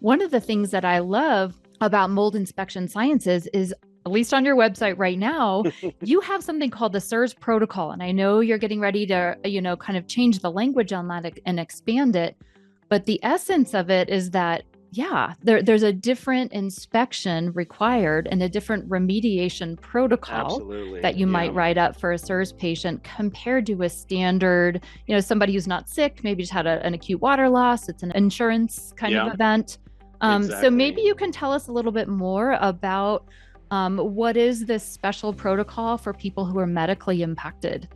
One of the things that I love about mold inspection sciences is, at least on your website right now, you have something called the CIRS protocol. And I know you're getting ready to, kind of change the language on that and expand it. But the essence of it is that, yeah, there's a different inspection required and a different remediation protocol Absolutely. that you might write up for a CIRS patient compared to a standard, somebody who's not sick, maybe just had an acute water loss. It's an insurance kind of event. So maybe you can tell us a little bit more about what is this special protocol for people who are medically impacted?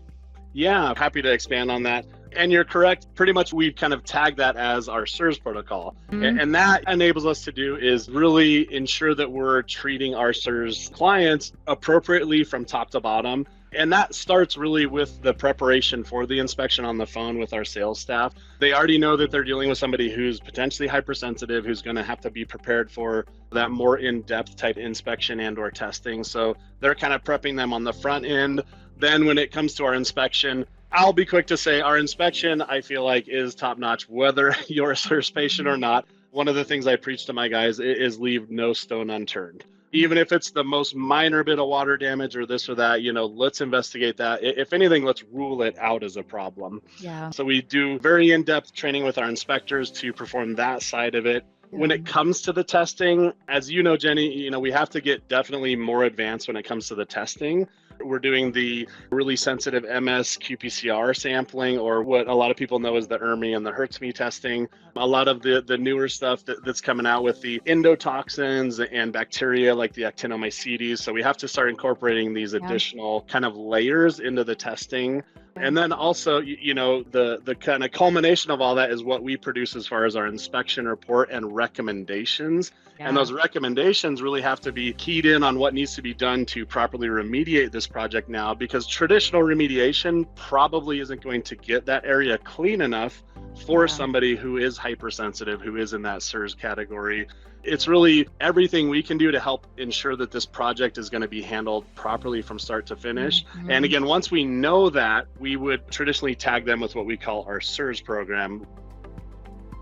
Yeah, I'm happy to expand on that. And you're correct. Pretty much we've kind of tagged that as our CIRS protocol. Mm-hmm. And that enables us to do is really ensure that we're treating our CIRS clients appropriately from top to bottom. And that starts really with the preparation for the inspection on the phone with our sales staff. They already know that they're dealing with somebody who's potentially hypersensitive, who's going to have to be prepared for that more in-depth type inspection and or testing. So they're kind of prepping them on the front end. Then when it comes to our inspection, I'll be quick to say our inspection, I feel like, is top notch, whether you're a CIRS patient or not. One of the things I preach to my guys is leave no stone unturned. Even if it's the most minor bit of water damage or this or that, let's investigate that. If anything, let's rule it out as a problem. Yeah. So we do very in-depth training with our inspectors to perform that side of it. Yeah. When it comes to the testing, as you know, Jenny, we have to get definitely more advanced when it comes to the testing. We're doing the really sensitive MS qPCR sampling, or what a lot of people know as the ERMI and the HERTSMI testing. A lot of the newer stuff that's coming out with the endotoxins and bacteria like the actinomycetes. So we have to start incorporating these additional kind of layers into the testing. And then also, the kind of culmination of all that is what we produce as far as our inspection report and recommendations. Yeah. And those recommendations really have to be keyed in on what needs to be done to properly remediate this project now, because traditional remediation probably isn't going to get that area clean enough for somebody who is hypersensitive, who is in that CIRS category. It's really everything we can do to help ensure that this project is going to be handled properly from start to finish. Mm-hmm. And again, once we know that, we would traditionally tag them with what we call our CIRS program.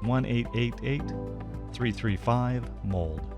1-888-335-MOLD.